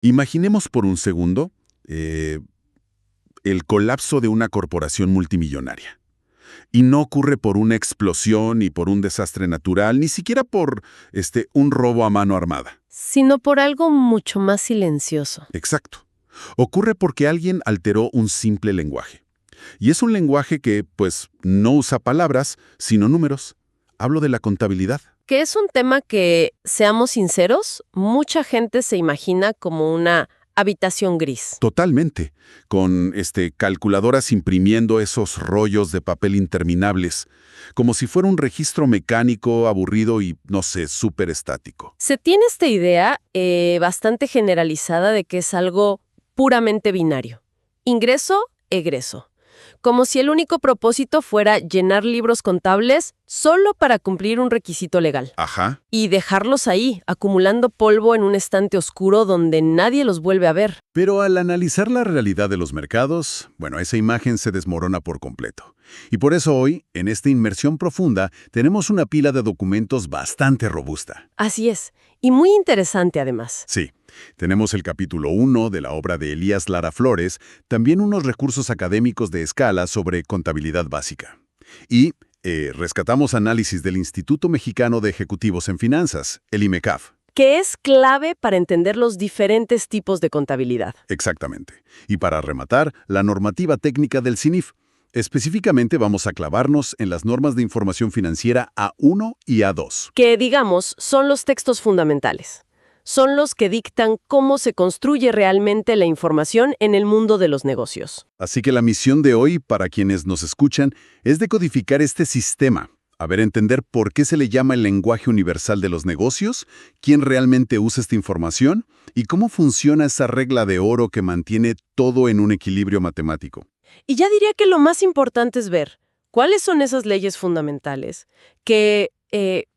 Imaginemos por un segundo el colapso de una corporación multimillonaria. Y no ocurre por una explosión ni por un desastre natural, ni siquiera por un robo a mano armada. Sino por algo mucho más silencioso. Exacto. Ocurre porque alguien alteró un simple lenguaje. Y es un lenguaje que, pues, no usa palabras, sino números. Hablo de la contabilidad. Que es un tema que, seamos sinceros, mucha gente se imagina como una habitación gris. Totalmente. Con calculadoras imprimiendo esos rollos de papel interminables, como si fuera un registro mecánico, aburrido y, no sé, súper estático. Se tiene esta idea bastante generalizada de que es algo puramente binario. Ingreso, egreso. Como si el único propósito fuera llenar libros contables solo para cumplir un requisito legal. Ajá. Y dejarlos ahí, acumulando polvo en un estante oscuro donde nadie los vuelve a ver. Pero al analizar la realidad de los mercados, bueno, esa imagen se desmorona por completo. Y por eso hoy, en esta inmersión profunda, tenemos una pila de documentos bastante robusta. Así es, y muy interesante además. Sí. Tenemos el capítulo 1 de la obra de Elías Lara Flores, también unos recursos académicos de escala sobre contabilidad básica. Y rescatamos análisis del Instituto Mexicano de Ejecutivos en Finanzas, el IMECAF. Que es clave para entender los diferentes tipos de contabilidad. Exactamente. Y para rematar, la normativa técnica del CINIF. Específicamente vamos a clavarnos en las normas de información financiera A1 y A2. Que, digamos, son los textos fundamentales. Son los que dictan cómo se construye realmente la información en el mundo de los negocios. Así que la misión de hoy, para quienes nos escuchan, es decodificar este sistema. A ver, entender por qué se le llama el lenguaje universal de los negocios, quién realmente usa esta información y cómo funciona esa regla de oro que mantiene todo en un equilibrio matemático. Y ya diría que lo más importante es ver cuáles son esas leyes fundamentales que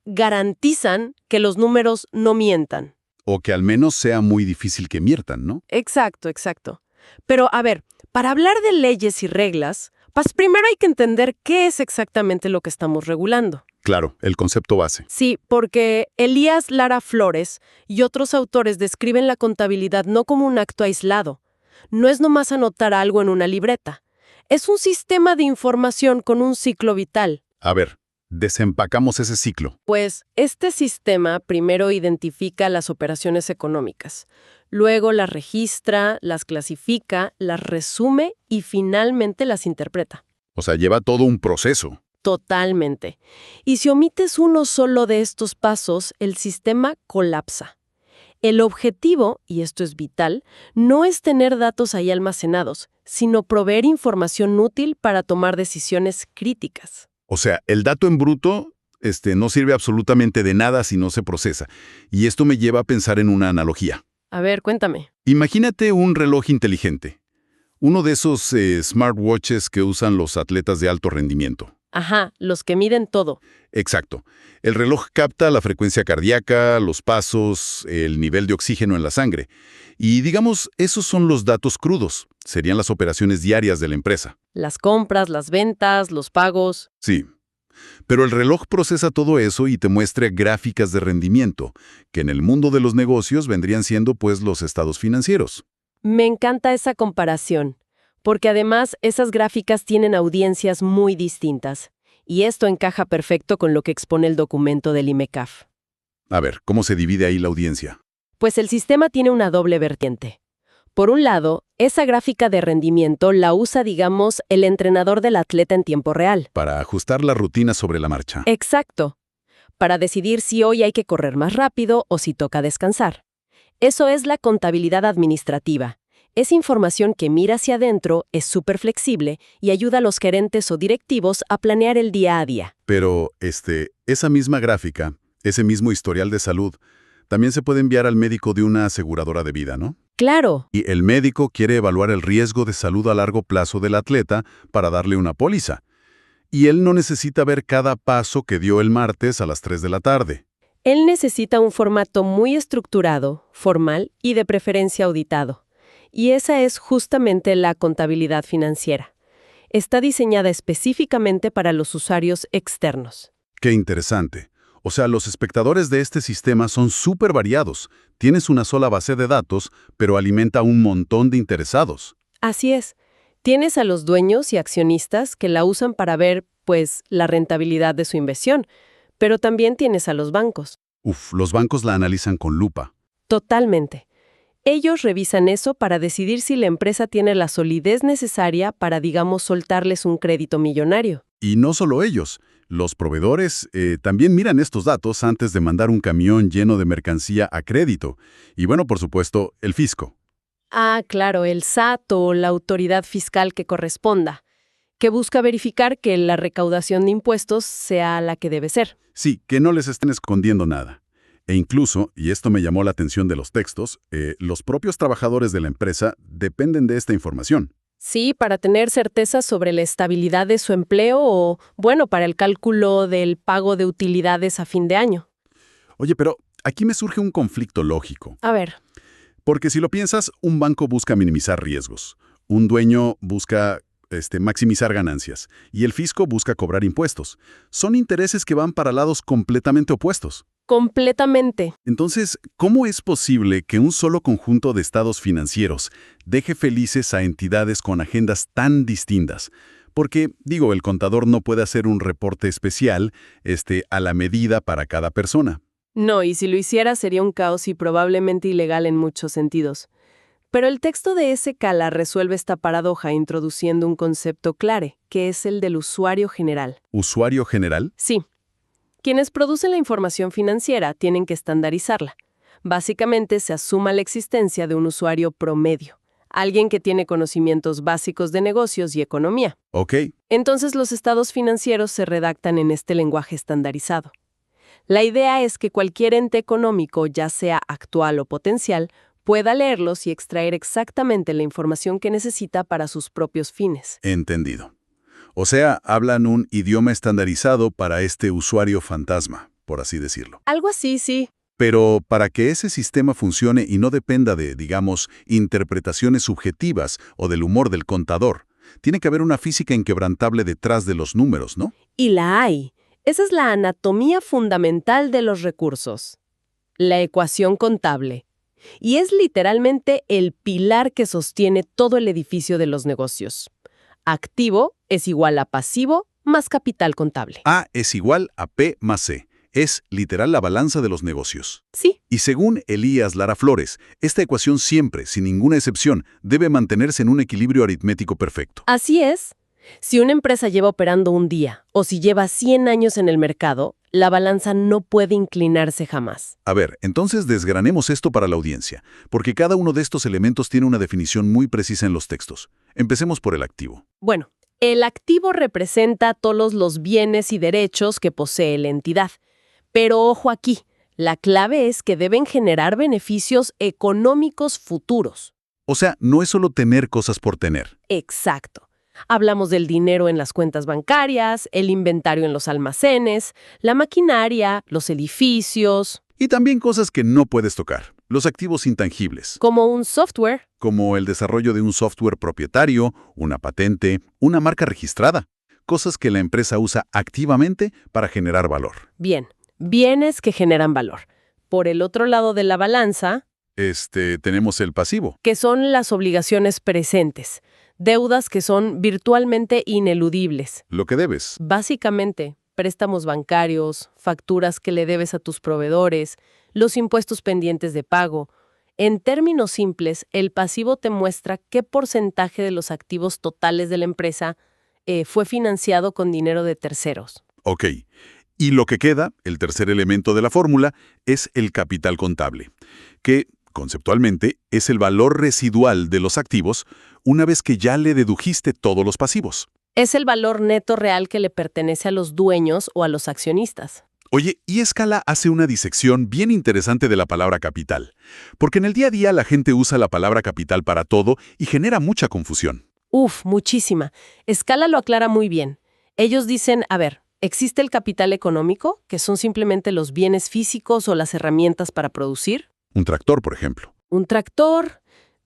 garantizan que los números no mientan. O que al menos sea muy difícil que mientan, ¿no? Exacto, exacto. Pero, a ver, para hablar de leyes y reglas, pues primero hay que entender qué es exactamente lo que estamos regulando. Claro, el concepto base. Sí, porque Elías Lara Flores y otros autores describen la contabilidad no como un acto aislado. No es nomás anotar algo en una libreta. Es un sistema de información con un ciclo vital. A ver, desempacamos ese ciclo. Pues este sistema primero identifica las operaciones económicas, luego las registra, las clasifica, las resume y finalmente las interpreta. O sea, lleva todo un proceso. Totalmente. Y si omites uno solo de estos pasos, el sistema colapsa. El objetivo, y esto es vital, no es tener datos ahí almacenados, sino proveer información útil para tomar decisiones críticas. O sea, el dato en bruto no sirve absolutamente de nada si no se procesa. Y esto me lleva a pensar en una analogía. A ver, cuéntame. Imagínate un reloj inteligente. Uno de esos smartwatches que usan los atletas de alto rendimiento. Ajá, los que miden todo. Exacto. El reloj capta la frecuencia cardíaca, los pasos, el nivel de oxígeno en la sangre. Y digamos, esos son los datos crudos. Serían las operaciones diarias de la empresa. Las compras, las ventas, los pagos. Sí. Pero el reloj procesa todo eso y te muestra gráficas de rendimiento, que en el mundo de los negocios vendrían siendo pues los estados financieros. Me encanta esa comparación, porque además esas gráficas tienen audiencias muy distintas. Y esto encaja perfecto con lo que expone el documento del IMECAF. A ver, ¿cómo se divide ahí la audiencia? Pues el sistema tiene una doble vertiente. Por un lado, esa gráfica de rendimiento la usa, digamos, el entrenador del atleta en tiempo real. Para ajustar la rutina sobre la marcha. Exacto. Para decidir si hoy hay que correr más rápido o si toca descansar. Eso es la contabilidad administrativa. Es información que mira hacia adentro, es súper flexible y ayuda a los gerentes o directivos a planear el día a día. Pero, esa misma gráfica, ese mismo historial de salud, también se puede enviar al médico de una aseguradora de vida, ¿no? ¡Claro! Y el médico quiere evaluar el riesgo de salud a largo plazo del atleta para darle una póliza. Y él no necesita ver cada paso que dio el martes a las 3 de la tarde. Él necesita un formato muy estructurado, formal y de preferencia auditado. Y esa es justamente la contabilidad financiera. Está diseñada específicamente para los usuarios externos. Qué interesante. O sea, los espectadores de este sistema son súper variados. Tienes una sola base de datos, pero alimenta un montón de interesados. Así es. Tienes a los dueños y accionistas que la usan para ver, pues, la rentabilidad de su inversión, pero también tienes a los bancos. Uf, los bancos la analizan con lupa. Totalmente. Ellos revisan eso para decidir si la empresa tiene la solidez necesaria para, digamos, soltarles un crédito millonario. Y no solo ellos. Los proveedores también miran estos datos antes de mandar un camión lleno de mercancía a crédito. Y bueno, por supuesto, el fisco. Ah, claro, el SAT o la autoridad fiscal que corresponda, que busca verificar que la recaudación de impuestos sea la que debe ser. Sí, que no les estén escondiendo nada. E incluso, y esto me llamó la atención de los textos, los propios trabajadores de la empresa dependen de esta información. Sí, para tener certeza sobre la estabilidad de su empleo o, bueno, para el cálculo del pago de utilidades a fin de año. Oye, pero aquí me surge un conflicto lógico. A ver, Porque si lo piensas, un banco busca minimizar riesgos, un dueño busca maximizar ganancias y el fisco busca cobrar impuestos. Son intereses que van para lados completamente opuestos. completamente. Entonces, ¿cómo es posible que un solo conjunto de estados financieros deje felices a entidades con agendas tan distintas? Porque, digo, el contador no puede hacer un reporte especial, a la medida para cada persona. No, y si lo hiciera sería un caos y probablemente ilegal en muchos sentidos. Pero el texto de SCala resuelve esta paradoja introduciendo un concepto clave, que es el del usuario general. ¿Usuario general? Sí, quienes producen la información financiera tienen que estandarizarla. Básicamente se asuma la existencia de un usuario promedio, alguien que tiene conocimientos básicos de negocios y economía. Ok. Entonces los estados financieros se redactan en este lenguaje estandarizado. La idea es que cualquier ente económico, ya sea actual o potencial, pueda leerlos y extraer exactamente la información que necesita para sus propios fines. Entendido. O sea, hablan un idioma estandarizado para este usuario fantasma, por así decirlo. Algo así, sí. Pero para que ese sistema funcione y no dependa de, digamos, interpretaciones subjetivas o del humor del contador, tiene que haber una física inquebrantable detrás de los números, ¿no? Y la hay. Esa es la anatomía fundamental de los recursos. La ecuación contable. Y es literalmente el pilar que sostiene todo el edificio de los negocios. Activo es igual a pasivo más capital contable. A es igual a P más C. Es literal la balanza de los negocios. Sí, Y según Elías Lara Flores, esta ecuación siempre, sin ninguna excepción, debe mantenerse en un equilibrio aritmético perfecto. así es. Si una empresa lleva operando un día o si lleva 100 años en el mercado, la balanza no puede inclinarse jamás. A ver, entonces desgranemos esto para la audiencia, porque cada uno de estos elementos tiene una definición muy precisa en los textos. Empecemos por el activo. Bueno, el activo representa todos los bienes y derechos que posee la entidad. Pero ojo aquí, la clave es que deben generar beneficios económicos futuros. O sea, no es solo tener cosas por tener. Exacto. Hablamos del dinero en las cuentas bancarias, el inventario en los almacenes, la maquinaria, los edificios, Y también cosas que no puedes tocar, los activos intangibles, como un software. como el desarrollo de un software propietario, una patente, una marca registrada, cosas que la empresa usa activamente para generar valor. Bien, bienes que generan valor. Por el otro lado de la balanza, Tenemos el pasivo. que son las obligaciones presentes, deudas que son virtualmente ineludibles. Lo que debes. Básicamente, préstamos bancarios, facturas que le debes a tus proveedores, los impuestos pendientes de pago. En términos simples, el pasivo te muestra qué porcentaje de los activos totales de la empresa fue financiado con dinero de terceros. Ok. Y lo que queda, el tercer elemento de la fórmula, es el capital contable, que, conceptualmente, es el valor residual de los activos una vez que ya le dedujiste todos los pasivos. Es el valor neto real que le pertenece a los dueños o a los accionistas. Oye, y Scala hace una disección bien interesante de la palabra capital, porque en el día a día la gente usa la palabra capital para todo y genera mucha confusión. Uf, muchísima. Scala lo aclara muy bien. Ellos dicen, a ver, existe el capital económico, que son simplemente los bienes físicos o las herramientas para producir. Un tractor, por ejemplo. Un tractor.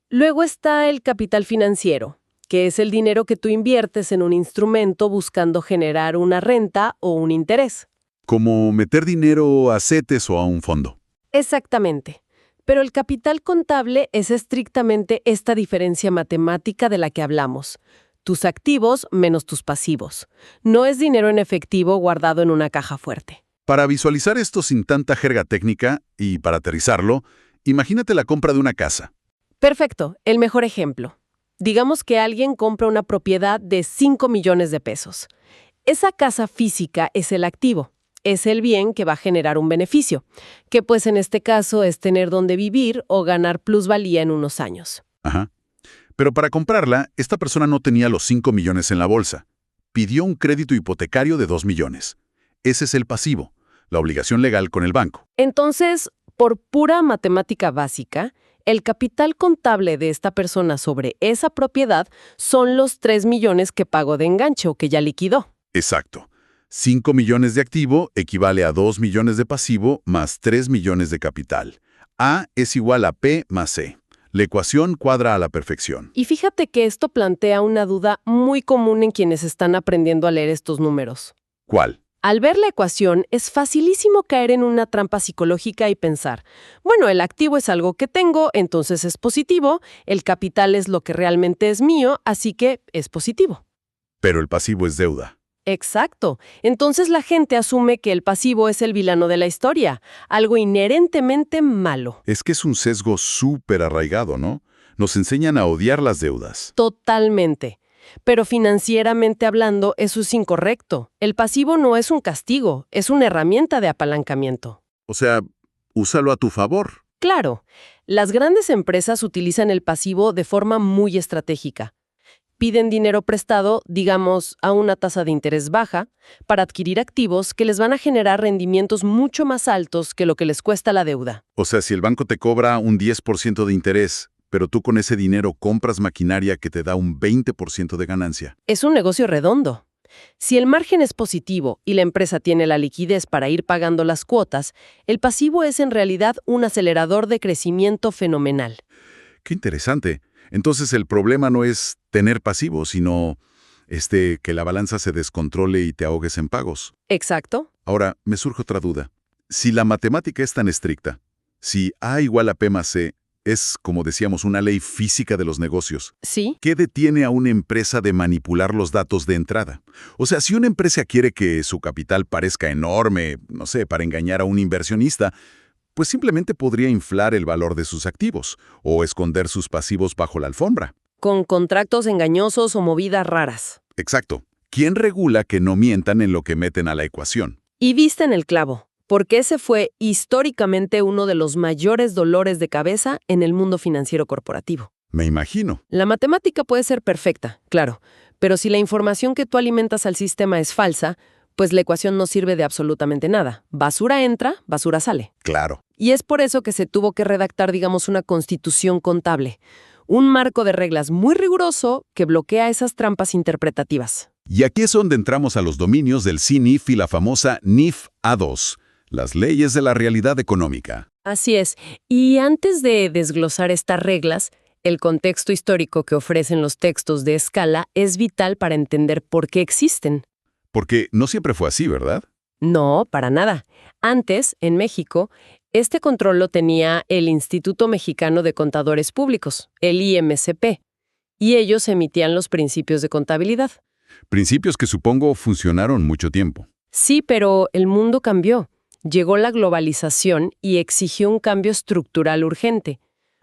Luego está el capital financiero, que es el dinero que tú inviertes en un instrumento buscando generar una renta o un interés. como meter dinero a CETES o a un fondo. Exactamente. Pero el capital contable es estrictamente esta diferencia matemática de la que hablamos. Tus activos menos tus pasivos. No es dinero en efectivo guardado en una caja fuerte. Para visualizar esto sin tanta jerga técnica y para aterrizarlo, imagínate la compra de una casa. Perfecto, el mejor ejemplo. Digamos que alguien compra una propiedad de 5 millones de pesos. Esa casa física es el activo, es el bien que va a generar un beneficio, que pues en este caso es tener donde vivir o ganar plusvalía en unos años. Ajá. Pero para comprarla, esta persona no tenía los 5 millones en la bolsa. Pidió un crédito hipotecario de 2 millones. Ese es el pasivo, la obligación legal con el banco. Entonces, por pura matemática básica, el capital contable de esta persona sobre esa propiedad son los 3 millones que pagó de enganche o que ya liquidó. Exacto. 5 millones de activo equivale a 2 millones de pasivo más 3 millones de capital. A es igual a P más C. La ecuación cuadra a la perfección. Y fíjate que esto plantea una duda muy común en quienes están aprendiendo a leer estos números. ¿Cuál? Al ver la ecuación, es facilísimo caer en una trampa psicológica y pensar, bueno, el activo es algo que tengo, entonces es positivo, el capital es lo que realmente es mío, así que es positivo. Pero el pasivo es deuda. Exacto. Entonces la gente asume que el pasivo es el villano de la historia, algo inherentemente malo. Es que es un sesgo súper arraigado, ¿no? Nos enseñan a odiar las deudas. Totalmente. Pero financieramente hablando, eso es incorrecto. El pasivo no es un castigo, es una herramienta de apalancamiento. O sea, úsalo a tu favor. Claro, las grandes empresas utilizan el pasivo de forma muy estratégica. Piden dinero prestado, digamos, a una tasa de interés baja, para adquirir activos que les van a generar rendimientos mucho más altos que lo que les cuesta la deuda. O sea, si el banco te cobra un 10% de interés, pero tú con ese dinero compras maquinaria que te da un 20% de ganancia. Es un negocio redondo. Si el margen es positivo y la empresa tiene la liquidez para ir pagando las cuotas, el pasivo es en realidad un acelerador de crecimiento fenomenal. Qué interesante. Entonces el problema no es tener pasivo, sino que la balanza se descontrole y te ahogues en pagos. Exacto. Ahora, me surge otra duda. Si la matemática es tan estricta, si A igual a P más C es, como decíamos, una ley física de los negocios, Sí. ¿qué detiene a una empresa de manipular los datos de entrada? O sea, si una empresa quiere que su capital parezca enorme, no sé, para engañar a un inversionista, pues simplemente podría inflar el valor de sus activos o esconder sus pasivos bajo la alfombra. Con contratos engañosos o movidas raras. Exacto. ¿Quién regula que no mientan en lo que meten a la ecuación? Y viste en el clavo, porque ese fue históricamente uno de los mayores dolores de cabeza en el mundo financiero corporativo. Me imagino. La matemática puede ser perfecta, claro, pero si la información que tú alimentas al sistema es falsa, pues la ecuación no sirve de absolutamente nada. Basura entra, basura sale. Claro. Y es por eso que se tuvo que redactar, digamos, una constitución contable, un marco de reglas muy riguroso que bloquea esas trampas interpretativas. Y aquí es donde entramos a los dominios del CNIF y la famosa NIF A2, las leyes de la realidad económica. Así es. Y antes de desglosar estas reglas, el contexto histórico que ofrecen los textos de escala es vital para entender por qué existen. Porque no siempre fue así, ¿verdad? No, para nada. Antes, en México, este control lo tenía el Instituto Mexicano de Contadores Públicos, el IMCP, y ellos emitían los principios de contabilidad. Principios que supongo funcionaron mucho tiempo. Sí, pero el mundo cambió. Llegó la globalización y exigió un cambio estructural urgente.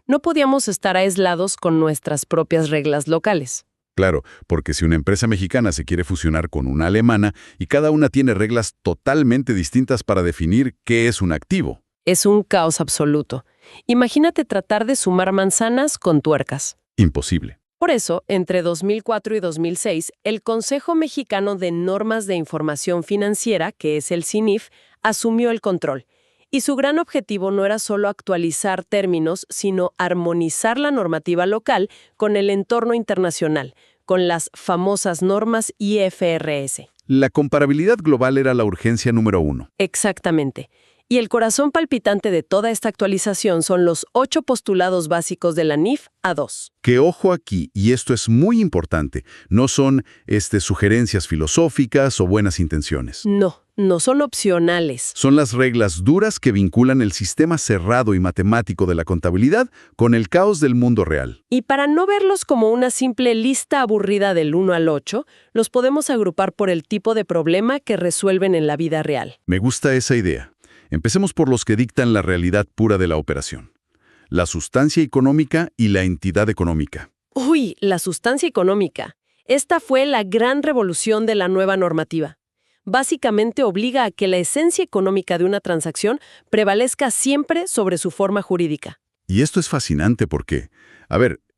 No podíamos estar aislados con nuestras propias reglas locales. Claro, porque si una empresa mexicana se quiere fusionar con una alemana y cada una tiene reglas totalmente distintas para definir qué es un activo. Es un caos absoluto. Imagínate tratar de sumar manzanas con tuercas. Imposible. Por eso, entre 2004 y 2006, el Consejo Mexicano de Normas de Información Financiera, que es el CINIF, asumió el control. Y su gran objetivo no era solo actualizar términos, sino armonizar la normativa local con el entorno internacional, con las famosas normas IFRS. La comparabilidad global era la urgencia número 1. Exactamente. Y el corazón palpitante de toda esta actualización son los 8 postulados básicos de la NIF A2. Que ojo aquí, y esto es muy importante, no son sugerencias filosóficas o buenas intenciones. No, no son opcionales. Son las reglas duras que vinculan el sistema cerrado y matemático de la contabilidad con el caos del mundo real. Y para no verlos como una simple lista aburrida del 1 al 8, los podemos agrupar por el tipo de problema que resuelven en la vida real. Me gusta esa idea. Empecemos por los que dictan la realidad pura de la operación. La sustancia económica y la entidad económica. Uy, la sustancia económica. Esta fue la gran revolución de la nueva normativa. Básicamente obliga a que la esencia económica de una transacción prevalezca siempre sobre su forma jurídica. Y esto es fascinante porque,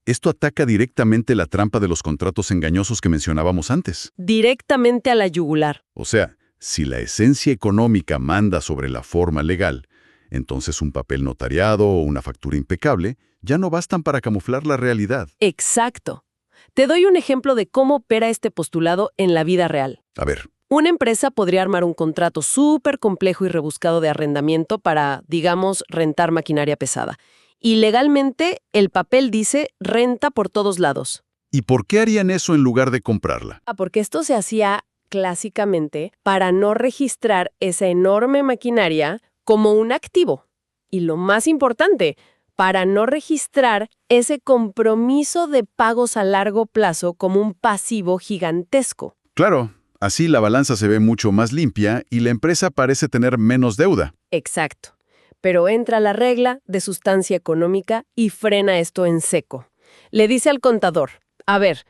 esto ataca directamente la trampa de los contratos engañosos que mencionábamos antes. Directamente a la yugular. O sea, si la esencia económica manda sobre la forma legal, entonces un papel notariado o una factura impecable ya no bastan para camuflar la realidad. Exacto. Te doy un ejemplo de cómo opera este postulado en la vida real. A ver, Una empresa podría armar un contrato súper complejo y rebuscado de arrendamiento para, digamos, rentar maquinaria pesada. Y legalmente, el papel dice renta por todos lados. ¿y por qué harían eso en lugar de comprarla? Porque esto se hacía clásicamente para no registrar esa enorme maquinaria como un activo. Y lo más importante, para no registrar ese compromiso de pagos a largo plazo como un pasivo gigantesco. Claro, así la balanza se ve mucho más limpia y la empresa parece tener menos deuda. Exacto. Pero entra la regla de sustancia económica y frena esto en seco. Le dice al contador, a ver,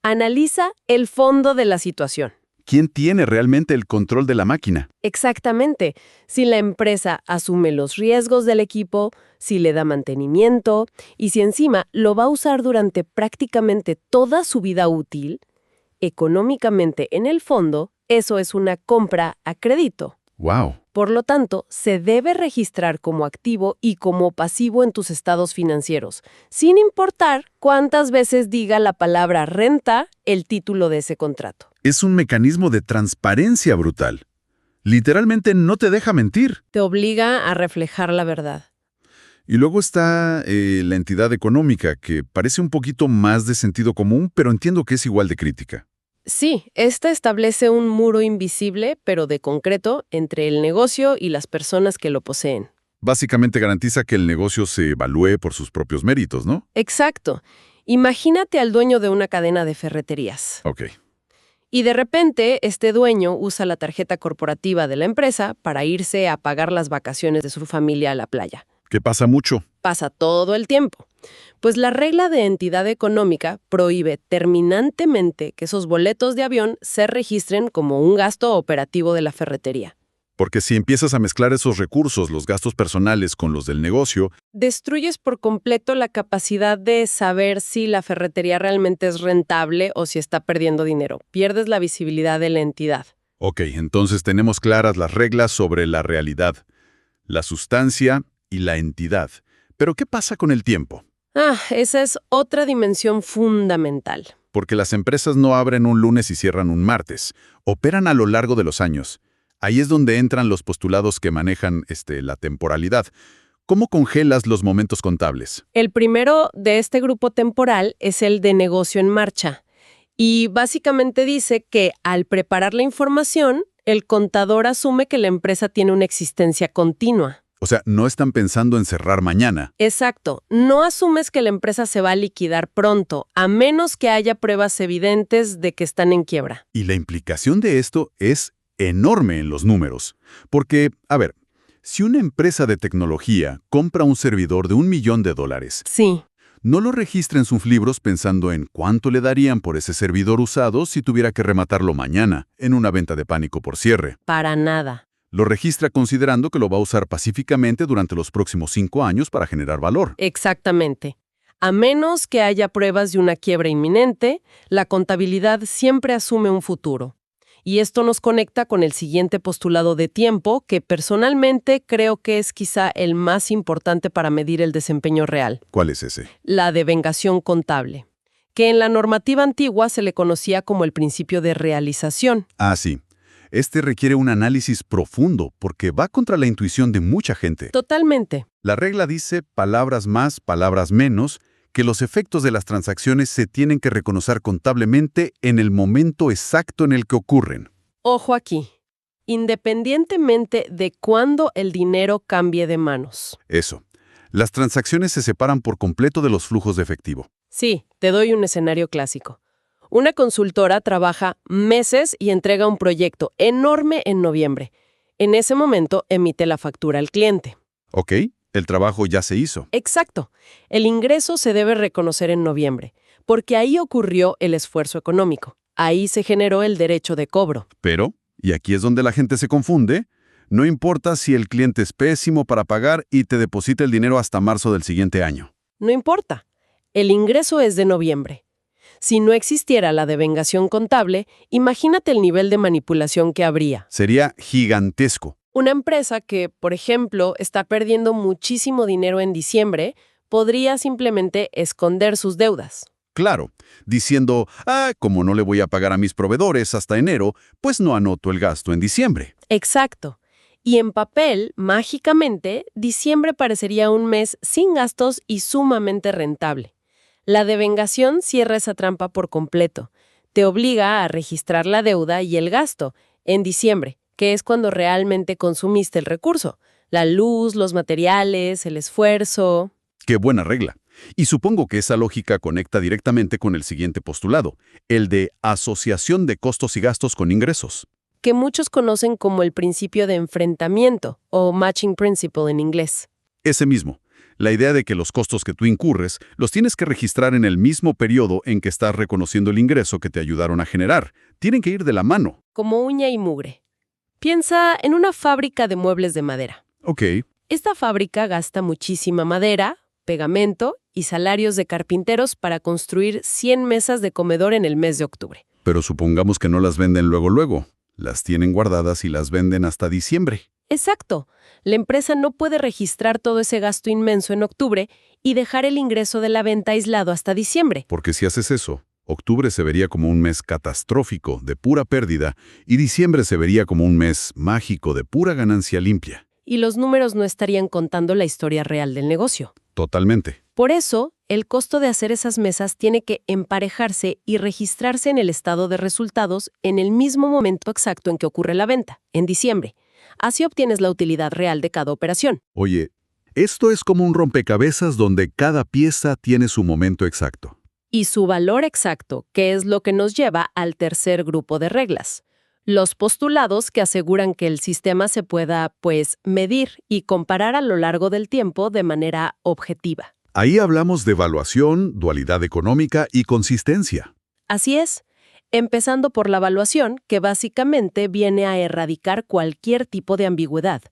analiza el fondo de la situación. ¿Quién tiene realmente el control de la máquina? Exactamente. Si la empresa asume los riesgos del equipo, si le da mantenimiento y si encima lo va a usar durante prácticamente toda su vida útil, económicamente en el fondo, eso es una compra a crédito. ¡Wow! Por lo tanto, se debe registrar como activo y como pasivo en tus estados financieros, sin importar cuántas veces diga la palabra renta el título de ese contrato. Es un mecanismo de transparencia brutal. Literalmente no te deja mentir. Te obliga a reflejar la verdad. Y luego está la entidad económica, que parece un poquito más de sentido común, pero entiendo que es igual de crítica. Sí, esta establece un muro invisible, pero de concreto, entre el negocio y las personas que lo poseen. Básicamente garantiza que el negocio se evalúe por sus propios méritos, ¿no? Exacto. Imagínate al dueño de una cadena de ferreterías. Ok. Y de repente, este dueño usa la tarjeta corporativa de la empresa para irse a pagar las vacaciones de su familia a la playa. ¿Qué pasa mucho? Pasa todo el tiempo. Pues la regla de entidad económica prohíbe terminantemente que esos boletos de avión se registren como un gasto operativo de la ferretería. Porque si empiezas a mezclar esos recursos, los gastos personales, con los del negocio, Destruyes por completo la capacidad de saber si la ferretería realmente es rentable o si está perdiendo dinero. Pierdes la visibilidad de la entidad. ok, entonces tenemos claras las reglas sobre la realidad, la sustancia y la entidad. Pero ¿qué pasa con el tiempo? Esa es otra dimensión fundamental. Porque las empresas no abren un lunes y cierran un martes. Operan a lo largo de los años. Ahí es donde entran los postulados que manejan la temporalidad. ¿Cómo congelas los momentos contables? El primero de este grupo temporal es el de negocio en marcha. Y básicamente dice que al preparar la información, el contador asume que la empresa tiene una existencia continua. O sea, no están pensando en cerrar mañana. Exacto. No asumes que la empresa se va a liquidar pronto, a menos que haya pruebas evidentes de que están en quiebra. Y la implicación de esto es enorme en los números. Porque, si una empresa de tecnología compra un servidor de $1 millón, Sí, no lo registra en sus libros pensando en cuánto le darían por ese servidor usado si tuviera que rematarlo mañana, en una venta de pánico por cierre. para nada. Lo registra considerando que lo va a usar pacíficamente durante los próximos 5 años para generar valor. Exactamente. A menos que haya pruebas de una quiebra inminente, la contabilidad siempre asume un futuro. Y esto nos conecta con el siguiente postulado de tiempo, que personalmente creo que es quizá el más importante para medir el desempeño real. ¿Cuál es ese? La devengación contable, que en la normativa antigua se le conocía como el principio de realización. Ah, sí. Este requiere un análisis profundo porque va contra la intuición de mucha gente. Totalmente. La regla dice palabras más, palabras menos, que los efectos de las transacciones se tienen que reconocer contablemente en el momento exacto en el que ocurren. Ojo aquí. independientemente de cuándo el dinero cambie de manos. Eso. Las transacciones se separan por completo de los flujos de efectivo. Sí, te doy un escenario clásico. Una consultora trabaja meses y entrega un proyecto enorme en noviembre. En ese momento emite la factura al cliente. ¿Ok? El trabajo ya se hizo. Exacto. El ingreso se debe reconocer en noviembre, porque ahí ocurrió el esfuerzo económico. Ahí se generó el derecho de cobro. Pero, y aquí es donde la gente se confunde, no importa si el cliente es pésimo para pagar y te deposita el dinero hasta marzo del siguiente año. No importa. El ingreso es de noviembre. Si no existiera la devengación contable, imagínate el nivel de manipulación que habría. Sería gigantesco. Una empresa que, por ejemplo, está perdiendo muchísimo dinero en diciembre, podría simplemente esconder sus deudas. Claro, diciendo, como no le voy a pagar a mis proveedores hasta enero, pues no anoto el gasto en diciembre. Exacto. Y en papel, mágicamente, diciembre parecería un mes sin gastos y sumamente rentable. La devengación cierra esa trampa por completo. Te obliga a registrar la deuda y el gasto en diciembre, que es cuando realmente consumiste el recurso. La luz, los materiales, el esfuerzo. ¡Qué buena regla! Y supongo que esa lógica conecta directamente con el siguiente postulado, el de asociación de costos y gastos con ingresos. Que muchos conocen como el principio de enfrentamiento, o matching principle en inglés. Ese mismo. La idea de que los costos que tú incurres los tienes que registrar en el mismo periodo en que estás reconociendo el ingreso que te ayudaron a generar. Tienen que ir de la mano. Como uña y mugre. Piensa en una fábrica de muebles de madera. Ok, Esta fábrica gasta muchísima madera, pegamento y salarios de carpinteros para construir 100 mesas de comedor en el mes de octubre. pero supongamos que no las venden luego. Las tienen guardadas y las venden hasta diciembre. Exacto. La empresa no puede registrar todo ese gasto inmenso en octubre y dejar el ingreso de la venta aislado hasta diciembre. Porque si haces eso, octubre se vería como un mes catastrófico, de pura pérdida, y diciembre se vería como un mes mágico, de pura ganancia limpia. Y los números no estarían contando la historia real del negocio. Totalmente. Por eso, el costo de hacer esas mesas tiene que emparejarse y registrarse en el estado de resultados en el mismo momento exacto en que ocurre la venta, en diciembre. Así obtienes la utilidad real de cada operación. Oye, esto es como un rompecabezas donde cada pieza tiene su momento exacto. Y su valor exacto, que es lo que nos lleva al tercer grupo de reglas. Los postulados que aseguran que el sistema se pueda, medir y comparar a lo largo del tiempo de manera objetiva. Ahí hablamos de evaluación, dualidad económica y consistencia. Así es, empezando por la evaluación, que básicamente viene a erradicar cualquier tipo de ambigüedad.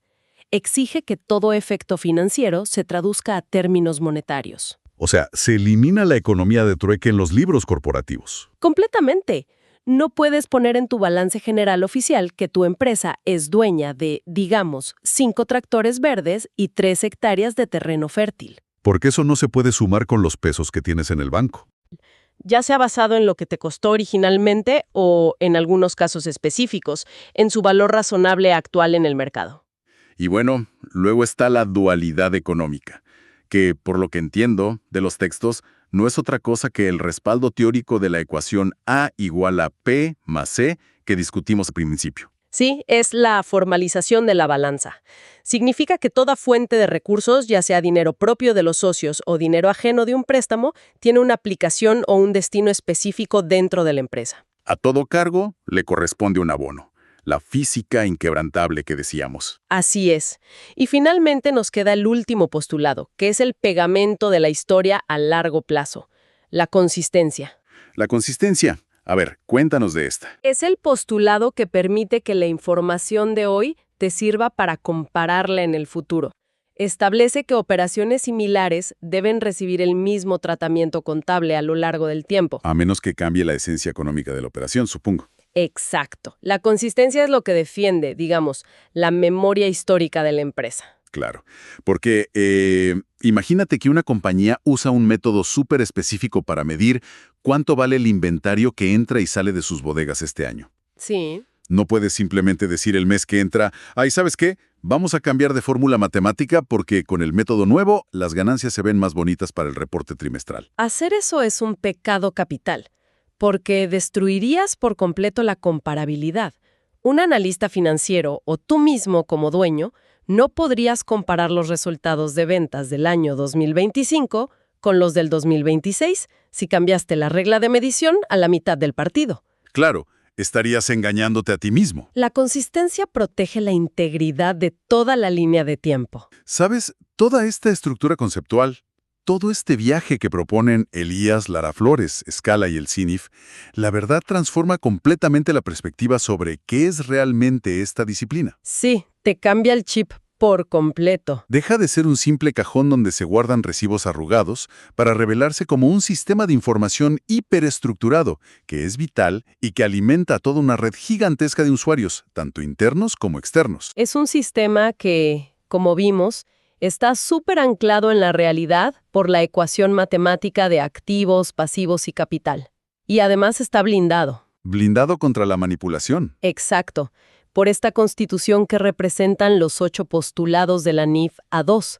Exige que todo efecto financiero se traduzca a términos monetarios. O sea, se elimina la economía de trueque en los libros corporativos. Completamente. No puedes poner en tu balance general oficial que tu empresa es dueña de, digamos, 5 tractores verdes y 3 hectáreas de terreno fértil. Porque eso no se puede sumar con los pesos que tienes en el banco. Ya sea basado en lo que te costó originalmente o, en algunos casos específicos, en su valor razonable actual en el mercado. Y bueno, luego está la dualidad económica, que, por lo que entiendo de los textos, no es otra cosa que el respaldo teórico de la ecuación A igual a P más C que discutimos al principio. Sí, es la formalización de la balanza. Significa que toda fuente de recursos, ya sea dinero propio de los socios o dinero ajeno de un préstamo, tiene una aplicación o un destino específico dentro de la empresa. A todo cargo le corresponde un abono, la física inquebrantable que decíamos. Así es. Y finalmente nos queda el último postulado, que es el pegamento de la historia a largo plazo, la consistencia. La consistencia. A ver, cuéntanos de esta. Es el postulado que permite que la información de hoy te sirva para compararla en el futuro. Establece que operaciones similares deben recibir el mismo tratamiento contable a lo largo del tiempo. A menos que cambie la esencia económica de la operación, supongo. Exacto. La consistencia es lo que defiende, digamos, la memoria histórica de la empresa. Claro, porque imagínate que una compañía usa un método súper específico para medir cuánto vale el inventario que entra y sale de sus bodegas este año. Sí. No puedes simplemente decir el mes que entra, ¿sabes qué? Vamos a cambiar de fórmula matemática porque con el método nuevo las ganancias se ven más bonitas para el reporte trimestral. Hacer eso es un pecado capital, porque destruirías por completo la comparabilidad. Un analista financiero o tú mismo como dueño no podrías comparar los resultados de ventas del año 2025 con los del 2026 si cambiaste la regla de medición a la mitad del partido. Claro, estarías engañándote a ti mismo. La consistencia protege la integridad de toda la línea de tiempo. ¿Sabes? Toda esta estructura conceptual, todo este viaje que proponen Elías, Lara Flores, Scala y el CINIF, la verdad transforma completamente la perspectiva sobre qué es realmente esta disciplina. Sí, te cambia el chip por completo. Deja de ser un simple cajón donde se guardan recibos arrugados para revelarse como un sistema de información hiperestructurado, que es vital y que alimenta a toda una red gigantesca de usuarios, tanto internos como externos. Es un sistema que, como vimos, está súper anclado en la realidad por la ecuación matemática de activos, pasivos y capital. Y además está blindado. Blindado contra la manipulación. Exacto. Por esta constitución que representan los 8 postulados de la NIF A2.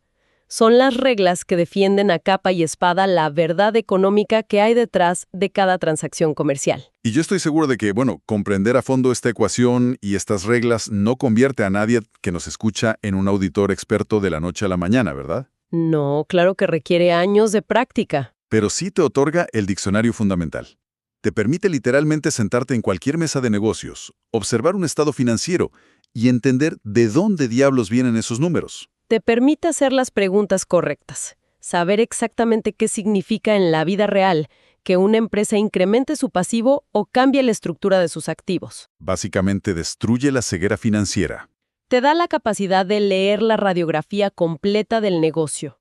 Son las reglas que defienden a capa y espada la verdad económica que hay detrás de cada transacción comercial. Y yo estoy seguro de que, comprender a fondo esta ecuación y estas reglas no convierte a nadie que nos escucha en un auditor experto de la noche a la mañana, ¿verdad? No, claro que requiere años de práctica. Pero sí te otorga el diccionario fundamental. Te permite literalmente sentarte en cualquier mesa de negocios, observar un estado financiero y entender de dónde diablos vienen esos números. Te permite hacer las preguntas correctas, saber exactamente qué significa en la vida real que una empresa incremente su pasivo o cambie la estructura de sus activos. Básicamente destruye la ceguera financiera. Te da la capacidad de leer la radiografía completa del negocio.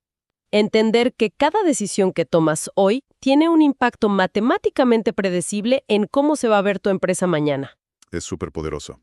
Entender que cada decisión que tomas hoy tiene un impacto matemáticamente predecible en cómo se va a ver tu empresa mañana. Es súper poderoso.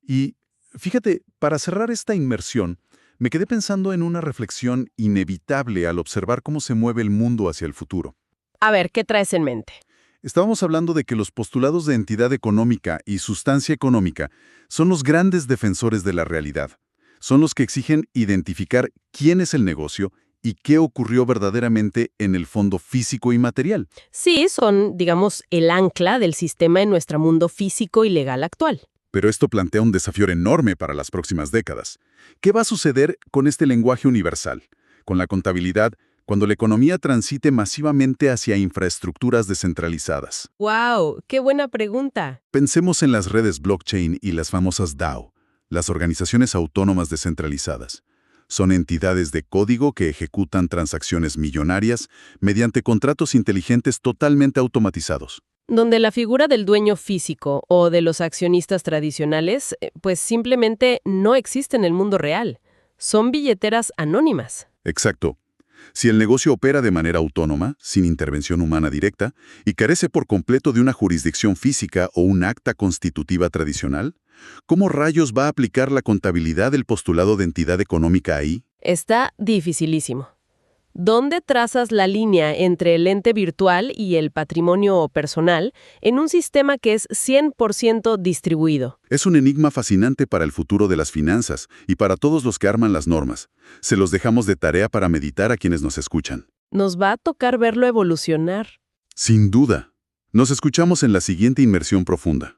Y fíjate, para cerrar esta inmersión, me quedé pensando en una reflexión inevitable al observar cómo se mueve el mundo hacia el futuro. A ver, ¿qué traes en mente? Estábamos hablando de que los postulados de entidad económica y sustancia económica son los grandes defensores de la realidad. Son los que exigen identificar quién es el negocio y qué ocurrió verdaderamente en el fondo físico y material. Sí, son, digamos, el ancla del sistema en nuestro mundo físico y legal actual. Pero esto plantea un desafío enorme para las próximas décadas. ¿Qué va a suceder con este lenguaje universal, con la contabilidad, cuando la economía transite masivamente hacia infraestructuras descentralizadas? ¡Wow! ¡Qué buena pregunta! Pensemos en las redes blockchain y las famosas DAO, las organizaciones autónomas descentralizadas. Son entidades de código que ejecutan transacciones millonarias mediante contratos inteligentes totalmente automatizados. Donde la figura del dueño físico o de los accionistas tradicionales, pues simplemente no existe en el mundo real. Son billeteras anónimas. Exacto. Si el negocio opera de manera autónoma, sin intervención humana directa, y carece por completo de una jurisdicción física o un acta constitutiva tradicional, ¿cómo rayos va a aplicar la contabilidad del postulado de entidad económica ahí? Está dificilísimo. ¿Dónde trazas la línea entre el ente virtual y el patrimonio personal en un sistema que es 100% distribuido? Es un enigma fascinante para el futuro de las finanzas y para todos los que arman las normas. Se los dejamos de tarea para meditar a quienes nos escuchan. Nos va a tocar verlo evolucionar. Sin duda. Nos escuchamos en la siguiente inmersión profunda.